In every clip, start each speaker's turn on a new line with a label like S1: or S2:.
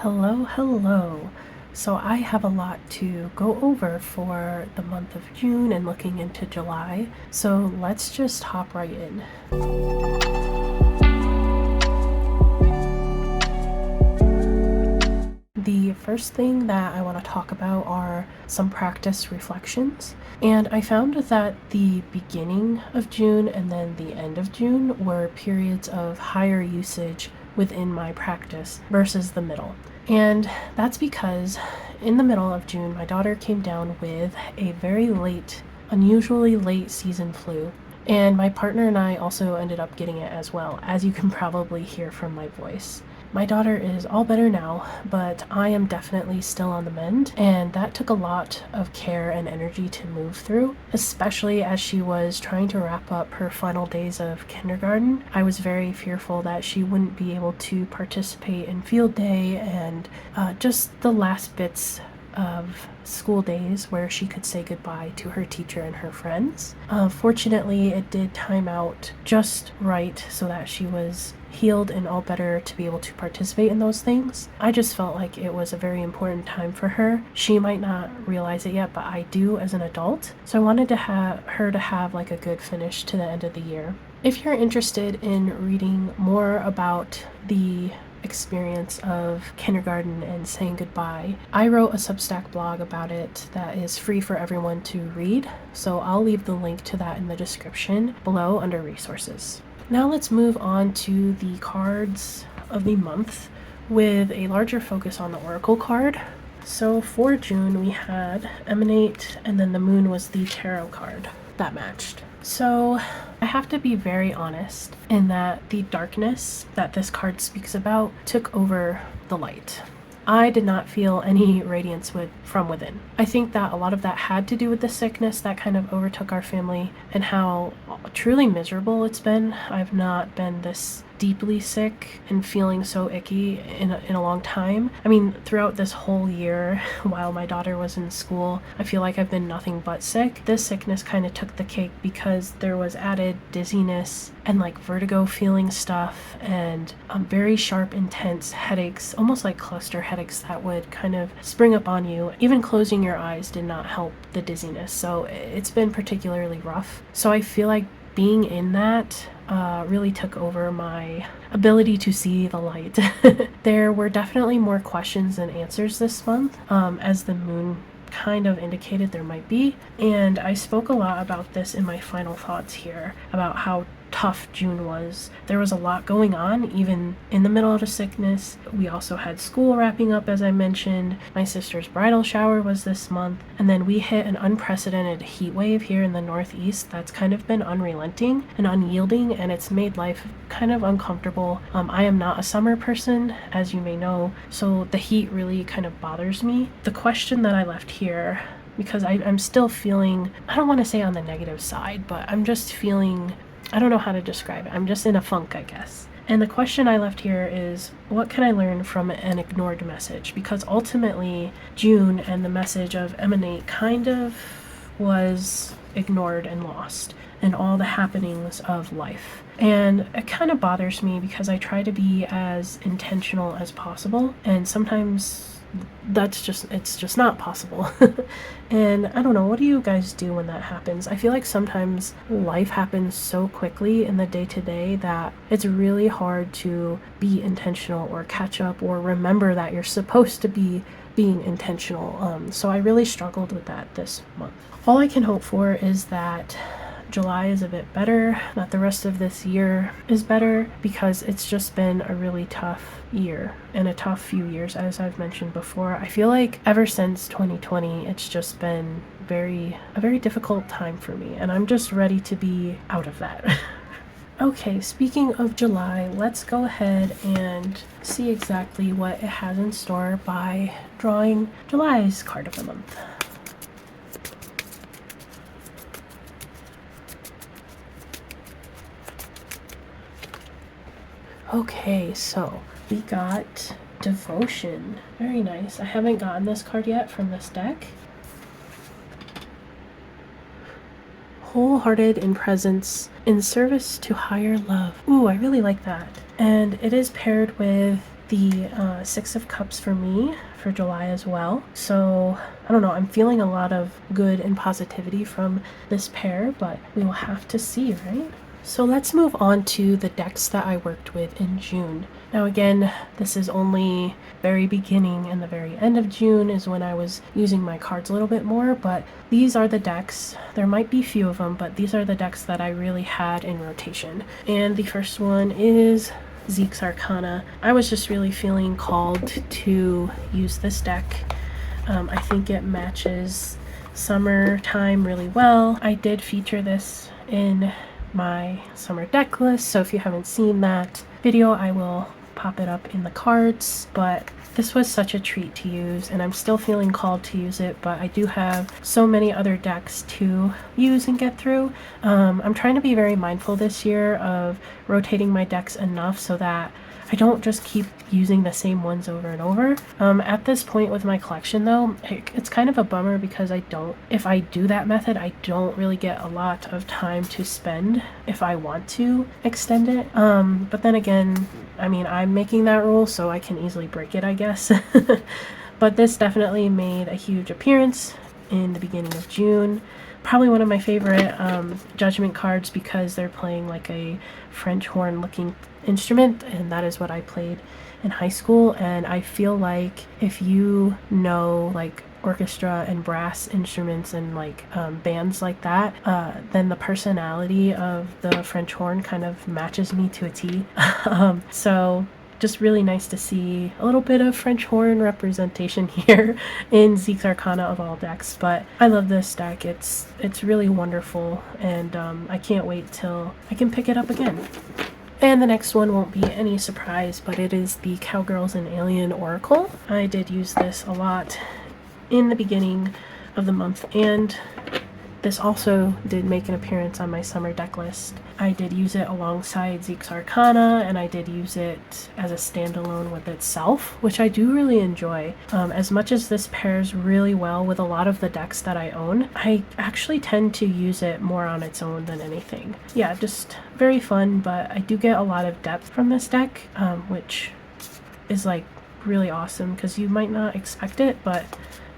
S1: Hello, hello. So I have a lot to go over for the month of June and looking into July. So let's just hop right in. The first thing that I want to talk about are some practice reflections. And I found that the beginning of June and then the end of June were periods of higher usage within my practice versus the middle. And that's because in the middle of June, my daughter came down with a very late, unusually late season flu. And my partner and I also ended up getting it as well, as you can probably hear from my voice. My daughter is all better now, but I am definitely still on the mend, and that took a lot of care and energy to move through, especially as she was trying to wrap up her final days of kindergarten. I was very fearful that she wouldn't be able to participate in field day and just the last bits of school days where she could say goodbye to her teacher and her friends. Fortunately, it did time out just right so that she was healed and all better to be able to participate in those things. I just felt like it was a very important time for her. She might not realize it yet, but I do as an adult. So I wanted to have her to have like a good finish to the end of the year. If you're interested in reading more about the experience of kindergarten and saying goodbye, I wrote a Substack blog about it that is free for everyone to read, so I'll leave the link to that in the description below under resources. Now let's move on to the cards of the month with a larger focus on the Oracle card. So for June we had Emanate, and then the moon was the tarot card that matched. So I have to be very honest in that the darkness that this card speaks about took over the light. I did not feel any radiance from within. I think that a lot of that had to do with the sickness that kind of overtook our family and how truly miserable it's been. I've not been this deeply sick and feeling so icky in a long time. I mean, throughout this whole year while my daughter was in school, I feel like I've been nothing but sick. This sickness kind of took the cake because there was added dizziness and like vertigo feeling stuff and very sharp, intense headaches, almost like cluster headaches that would kind of spring up on you. Even closing your eyes did not help the dizziness. So it's been particularly rough. So I feel like being in that really took over my ability to see the light. There were definitely more questions than answers this month, as the moon kind of indicated there might be. And I spoke a lot about this in my final thoughts here, about how tough June was. There was a lot going on, even in the middle of the sickness. We also had school wrapping up, as I mentioned. My sister's bridal shower was this month. And then we hit an unprecedented heat wave here in the Northeast that's kind of been unrelenting and unyielding, and it's made life kind of uncomfortable. I am not a summer person, as you may know, so the heat really kind of bothers me. The question that I left here, because I'm still feeling, I don't want to say on the negative side, but I'm just feeling, I don't know how to describe it. I'm just in a funk, I guess. And the question I left here is, what can I learn from an ignored message? Because ultimately, June and the message of Emanate kind of was ignored and lost in all the happenings of life. And it kind of bothers me because I try to be as intentional as possible, and sometimes it's just not possible. And I don't know, what do you guys do when that happens? I feel like sometimes life happens so quickly in the day-to-day that it's really hard to be intentional or catch up or remember that you're supposed to be being intentional. So I really struggled with that this month. All I can hope for is that July is a bit better, that the rest of this year is better, because it's just been a really tough year and a tough few years, as I've mentioned before. I feel like ever since 2020, it's just been a very difficult time for me, and I'm just ready to be out of that. Okay, speaking of July, let's go ahead and see exactly what it has in store by drawing July's card of the month. Okay, so we got Devotion. Very nice. I haven't gotten this card yet from this deck. Wholehearted in presence, in service to higher love. Ooh, I really like that. And it is paired with the Six of Cups for me for July as well. So I don't know, I'm feeling a lot of good and positivity from this pair, but we will have to see, right? So let's move on to the decks that I worked with in June. Now again, this is only very beginning and the very end of June is when I was using my cards a little bit more, but these are the decks. There might be few of them, but these are the decks that I really had in rotation. And the first one is Zeke's Arcana. I was just really feeling called to use this deck. I think it matches summertime really well. I did feature this in my summer deck list, so if you haven't seen that video, I will pop it up in the cards. But this was such a treat to use, and I'm still feeling called to use it, but I do have so many other decks to use and get through. I'm trying to be very mindful this year of rotating my decks enough so that I don't just keep using the same ones over and over. At this point with my collection though, it's kind of a bummer because if I do that method, I don't really get a lot of time to spend if I want to extend it. But then again, I mean, I'm making that rule, so I can easily break it, I guess. But this definitely made a huge appearance in the beginning of June. Probably one of my favorite judgment cards because they're playing like a French horn looking instrument, and that is what I played in high school. And I feel like if you know like orchestra and brass instruments and like bands like that, then the personality of the French horn kind of matches me to a T. So just really nice to see a little bit of French horn representation here in Zeke's Arcana of all decks. But I love this deck. It's really wonderful, and I can't wait till I can pick it up again. And the next one won't be any surprise, but it is the Cowgirls and Alien Oracle. I did use this a lot in the beginning of the month, and this also did make an appearance on my summer deck list. I did use it alongside Zeke's Arcana, and I did use it as a standalone with itself, which I do really enjoy. As much as this pairs really well with a lot of the decks that I own, I actually tend to use it more on its own than anything. Yeah, just very fun, but I do get a lot of depth from this deck, which is like really awesome because you might not expect it, but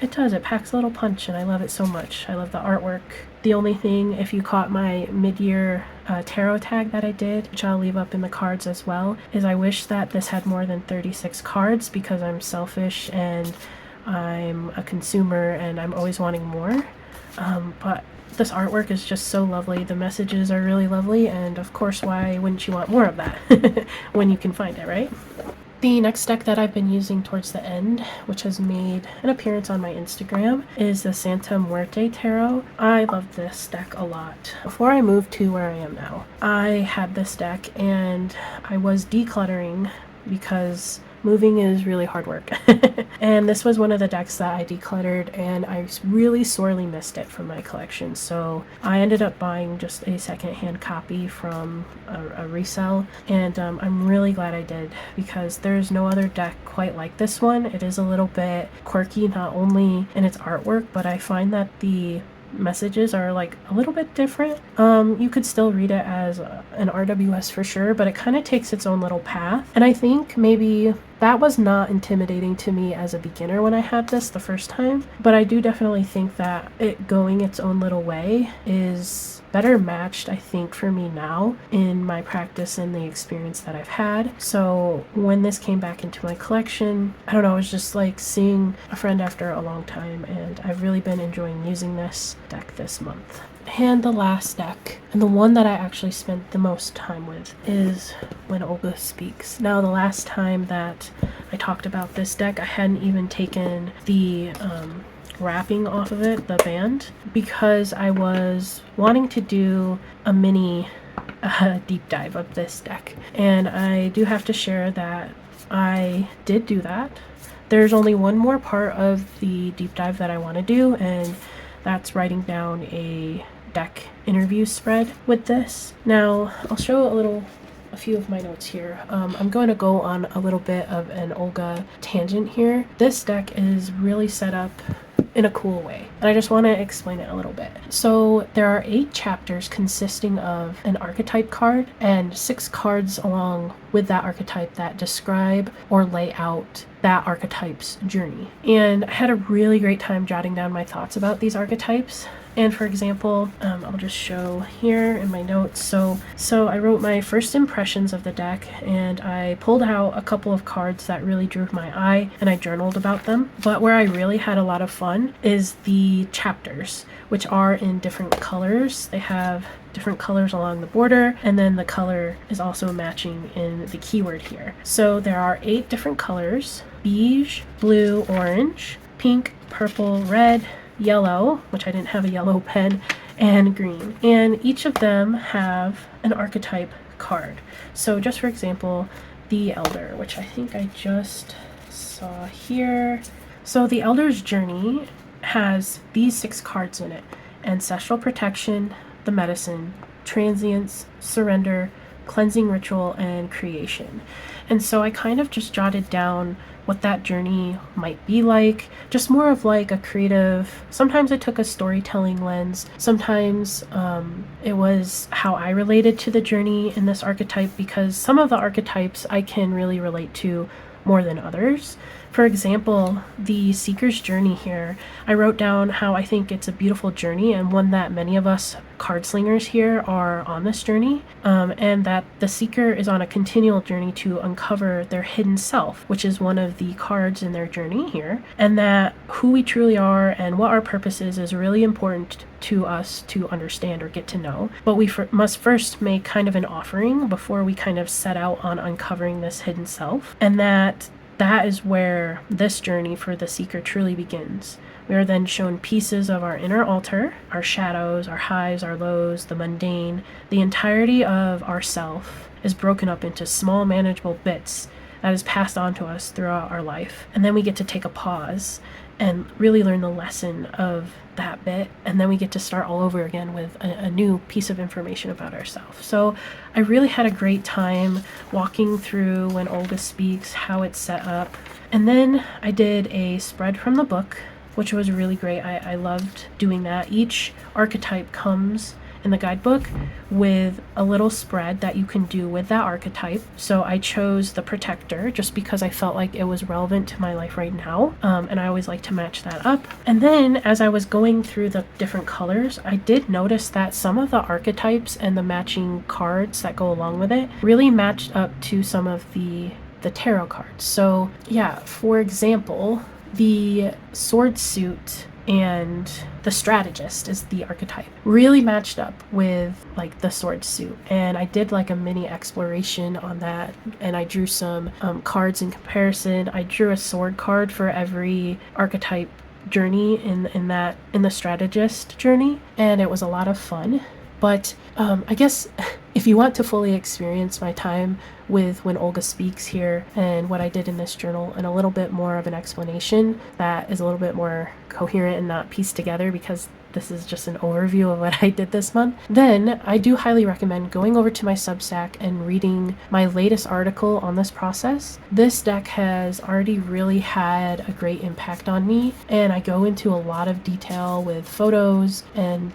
S1: it does. It packs a little punch, and I love it so much. I love the artwork. The only thing, if you caught my mid-year tarot tag that I did, which I'll leave up in the cards as well, is I wish that this had more than 36 cards because I'm selfish and I'm a consumer and I'm always wanting more. But this artwork is just so lovely. The messages are really lovely, and of course, why wouldn't you want more of that when you can find it, right? The next deck that I've been using towards the end, which has made an appearance on my Instagram, is the Santa Muerte Tarot. I love this deck a lot. Before I moved to where I am now, I had this deck and I was decluttering because moving is really hard work. And this was one of the decks that I decluttered, and I really sorely missed it from my collection. So I ended up buying just a secondhand copy from a resale, and I'm really glad I did because there's no other deck quite like this one. It is a little bit quirky, not only in its artwork, but I find that the messages are like a little bit different. You could still read it as an RWS for sure, but it kind of takes its own little path. And I think maybe that was not intimidating to me as a beginner when I had this the first time, but I do definitely think that it going its own little way is better matched, I think, for me now in my practice and the experience that I've had. So when this came back into my collection, I don't know, it was just like seeing a friend after a long time, and I've really been enjoying using this deck this month. And the last deck, and the one that I actually spent the most time with, is When Olga Speaks. Now, the last time that I talked about this deck, I hadn't even taken the wrapping off of it, the band, because I was wanting to do a mini deep dive of this deck. And I do have to share that I did do that. There's only one more part of the deep dive that I want to do, and that's writing down a deck interview spread with this. Now, I'll show a few of my notes here. I'm going to go on a little bit of an Olga tangent here. This deck is really set up in a cool way. And I just want to explain it a little bit. So there are 8 chapters consisting of an archetype card and 6 cards along with that archetype that describe or lay out that archetype's journey. And I had a really great time jotting down my thoughts about these archetypes. And for example, I'll just show here in my notes. So I wrote my first impressions of the deck, and I pulled out a couple of cards that really drew my eye, and I journaled about them. But where I really had a lot of fun is the chapters, which are in different colors. They have different colors along the border, and then the color is also matching in the keyword here. So there are 8 different colors: beige, blue, orange, pink, purple, red, yellow, which I didn't have a yellow pen, and green. And each of them have an archetype card. So just for example, the Elder, which I think I just saw here. So the Elder's journey has these 6 cards in it: ancestral protection, the medicine, transience, surrender, cleansing ritual, and creation. And so I kind of just jotted down what that journey might be like, just more of like a creative. Sometimes I took a storytelling lens, sometimes it was how I related to the journey in this archetype, because some of the archetypes I can really relate to more than others. For example, the Seeker's journey here, I wrote down how I think it's a beautiful journey and one that many of us card slingers here are on this journey, and that the Seeker is on a continual journey to uncover their hidden self, which is one of the cards in their journey here, and that who we truly are and what our purpose is really important to us to understand or get to know. But we must first make kind of an offering before we kind of set out on uncovering this hidden self, and that is where this journey for the Seeker truly begins. We are then shown pieces of our inner altar, our shadows, our highs, our lows, the mundane. The entirety of ourself is broken up into small, manageable bits that is passed on to us throughout our life. And then we get to take a pause and really learn the lesson of that bit, and then we get to start all over again with a new piece of information about ourselves. So I really had a great time walking through When Olga Speaks, how it's set up. And then I did a spread from the book, which was really great. I loved doing that. Each archetype comes in the guidebook with a little spread that you can do with that archetype. So I chose the Protector just because I felt like it was relevant to my life right now, and I always like to match that up. And then as I was going through the different colors, I did notice that some of the archetypes and the matching cards that go along with it really matched up to some of the tarot cards. So yeah, for example, the Sword Suit and the Strategist is the archetype, really matched up with like the Sword Suit. And I did like a mini exploration on that, and I drew some cards in comparison. I drew a sword card for every archetype journey in the Strategist journey, and it was a lot of fun. But I guess if you want to fully experience my time with When Olga Speaks here and what I did in this journal, and a little bit more of an explanation that is a little bit more coherent and not pieced together, because this is just an overview of what I did this month, then I do highly recommend going over to my Substack and reading my latest article on this process. This deck has already really had a great impact on me, and I go into a lot of detail with photos and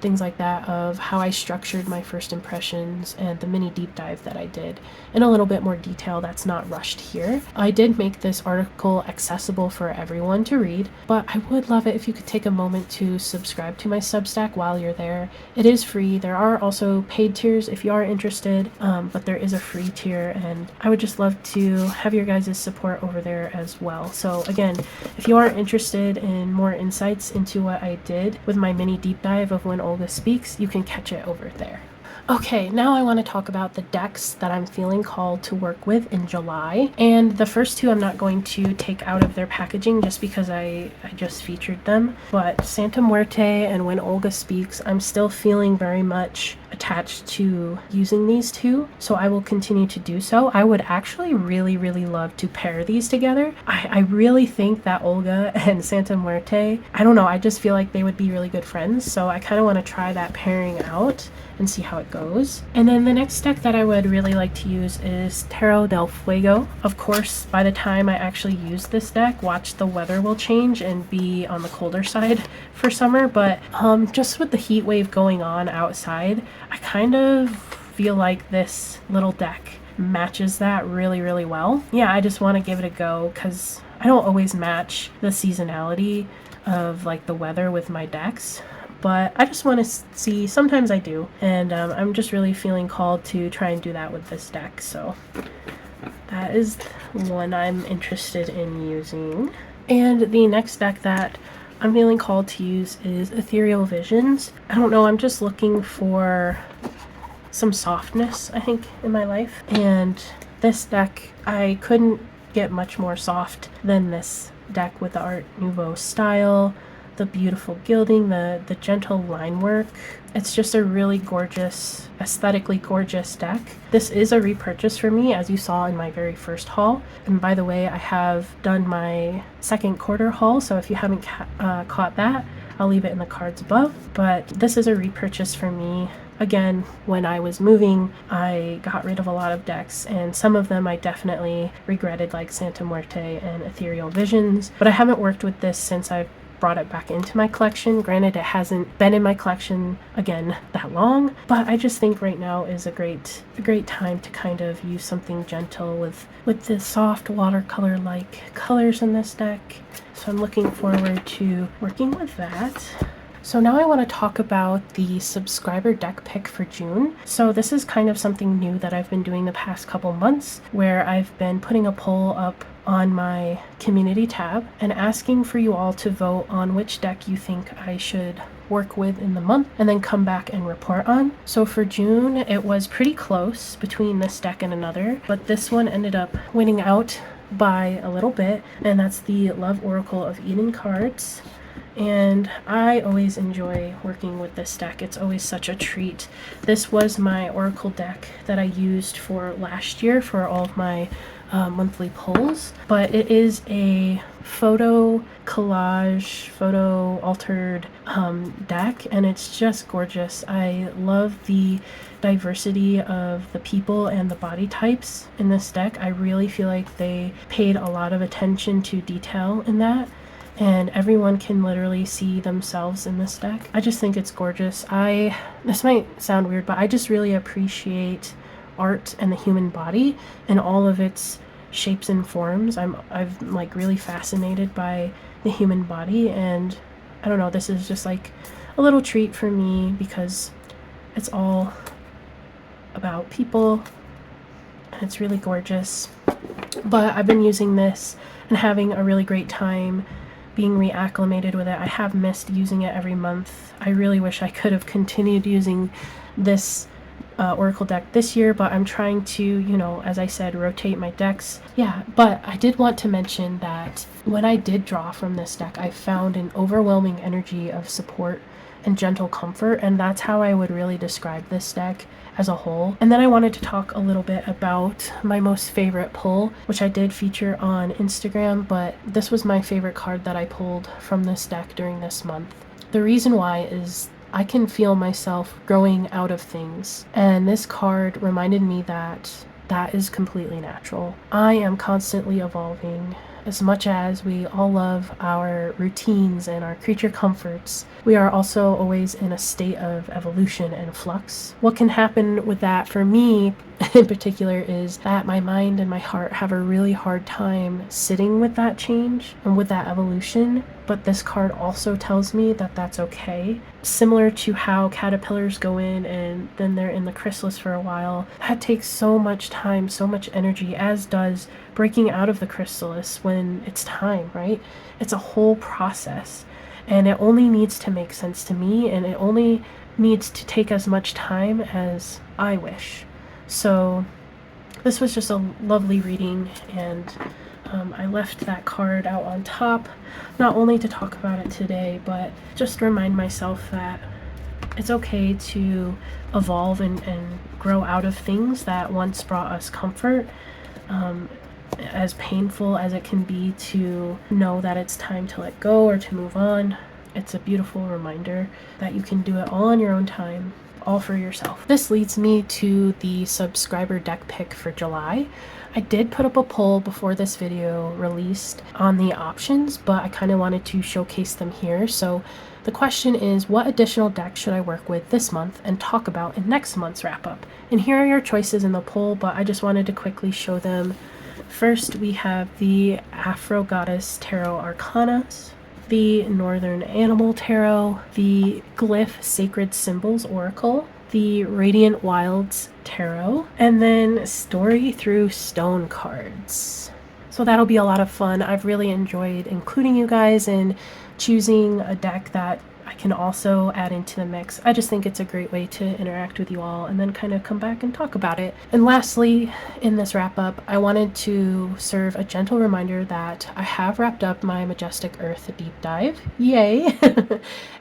S1: things like that of how I structured my first impressions and the mini deep dive that I did in a little bit more detail that's not rushed here. I did make this article accessible for everyone to read, but I would love it if you could take a moment to subscribe to my Substack while you're there. It is free. There are also paid tiers if you are interested, but there is a free tier, and I would just love to have your guys' support over there as well. So again, if you are interested in more insights into what I did with my mini deep dive of When Olga Speaks, you can catch it over there. Okay, now I want to talk about the decks that I'm feeling called to work with in July. And the first two I'm not going to take out of their packaging just because I just featured them. But Santa Muerte and When Olga Speaks, I'm still feeling very much attached to using these two, so I will continue to do so. I would actually really love to pair these together. I really think that Olga and Santa Muerte, I don't know, I just feel like they would be really good friends, so I kind of want to try that pairing out and see how it goes. And then the next deck that I would really like to use is Tarot del Fuego. Of course, by the time I actually use this deck, watch the weather will change and be on the colder side for summer. But just with the heat wave going on outside, I kind of feel like this little deck matches that really, really well. Yeah, I just want to give it a go because I don't always match the seasonality of like the weather with my decks, but I just want to see, sometimes I do, and I'm just really feeling called to try and do that with this deck. So that is one I'm interested in using. And the next deck that I'm feeling called to use is Ethereal Visions. I don't know, I'm just looking for some softness, I think, in my life. And this deck, I couldn't get much more soft than this deck with the Art Nouveau style, the beautiful gilding, the gentle line work. It's just a really gorgeous, aesthetically gorgeous deck. This is a repurchase for me, as you saw in my very first haul. And by the way, I have done my second quarter haul, so if you haven't caught that, I'll leave it in the cards above. But this is a repurchase for me. Again, when I was moving, I got rid of a lot of decks, and some of them I definitely regretted, like Santa Muerte and Ethereal Visions, but I haven't worked with this since I've brought it back into my collection. Granted, it hasn't been in my collection, again, that long, but I just think right now is a great time to kind of use something gentle with the soft watercolor-like colors in this deck. So I'm looking forward to working with that. So now I want to talk about the subscriber deck pick for June. So this is kind of something new that I've been doing the past couple months, where I've been putting a poll up on my community tab and asking for you all to vote on which deck you think I should work with in the month and then come back and report on. So for June, it was pretty close between this deck and another, but this one ended up winning out by a little bit, and that's the Love Oracle of Eden cards. And I always enjoy working with this deck. It's always such a treat. This was my Oracle deck that I used for last year for all of my monthly polls, but it is a photo collage, photo altered deck, and it's just gorgeous. I love the diversity of the people and the body types in this deck. I really feel like they paid a lot of attention to detail in that, and everyone can literally see themselves in this deck. I just think it's gorgeous. This might sound weird, but I just really appreciate art and the human body and all of its shapes and forms. I'm like really fascinated by the human body, and I don't know, this is just like a little treat for me because it's all about people and it's really gorgeous. But I've been using this and having a really great time being reacclimated with it. I have missed using it every month. I really wish I could have continued using this Oracle deck this year, but I'm trying to, you know, as I said, rotate my decks. Yeah, but I did want to mention that when I did draw from this deck, I found an overwhelming energy of support and gentle comfort, and that's how I would really describe this deck as a whole. And then I wanted to talk a little bit about my most favorite pull, which I did feature on Instagram, but this was my favorite card that I pulled from this deck during this month. The reason why is I can feel myself growing out of things, and this card reminded me that that is completely natural. I am constantly evolving. As much as we all love our routines and our creature comforts, we are also always in a state of evolution and flux. What can happen with that for me in particular is that my mind and my heart have a really hard time sitting with that change and with that evolution, but this card also tells me that that's okay. Similar to how caterpillars go in and then they're in the chrysalis for a while, that takes so much time, so much energy, as does breaking out of the chrysalis when it's time, right? It's a whole process, and it only needs to make sense to me, and it only needs to take as much time as I wish. So this was just a lovely reading, and I left that card out on top, not only to talk about it today, but just to remind myself that it's okay to evolve and grow out of things that once brought us comfort. As painful as it can be to know that it's time to let go or to move on, it's a beautiful reminder that you can do it all on your own time. all for yourself. This leads me to the subscriber deck pick for July. I did put up a poll before this video released on the options, but I kind of wanted to showcase them here. So the question is, what additional decks should I work with this month and talk about in next month's wrap up? And here are your choices in the poll, but I just wanted to quickly show them. First, we have the Afro Goddess Tarot Arcana, the Northern Animal Tarot, the Glyph Sacred Symbols Oracle, the Radiant Wilds Tarot, and then Story Through Stone cards. So that'll be a lot of fun. I've really enjoyed including you guys in choosing a deck that I can also add into the mix. I just think it's a great way to interact with you all and then kind of come back and talk about it. And lastly, in this wrap up, I wanted to serve a gentle reminder that I have wrapped up my Majestic Earth deep dive. Yay!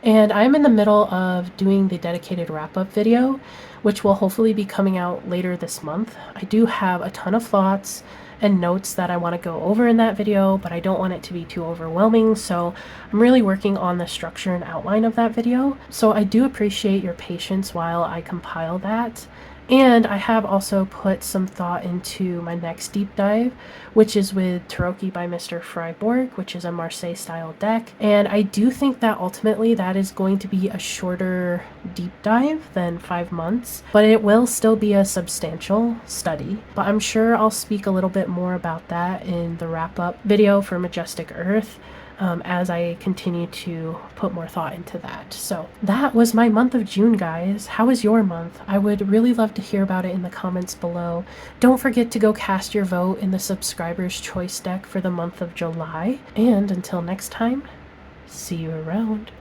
S1: And I'm in the middle of doing the dedicated wrap up video, which will hopefully be coming out later this month. I do have a ton of thoughts and notes that I want to go over in that video, but I don't want it to be too overwhelming, so I'm really working on the structure and outline of that video. So I do appreciate your patience while I compile that. And I have also put some thought into my next deep dive, which is with Taroki by Mr. Freiborg, which is a Marseille style deck. And I do think that ultimately that is going to be a shorter deep dive than 5 months, but it will still be a substantial study. But I'm sure I'll speak a little bit more about that in the wrap up video for Majestic Earth. As I continue to put more thought into that. So that was my month of June, guys. How was your month? I would really love to hear about it in the comments below. Don't forget to go cast your vote in the subscribers choice deck for the month of July. And until next time, see you around.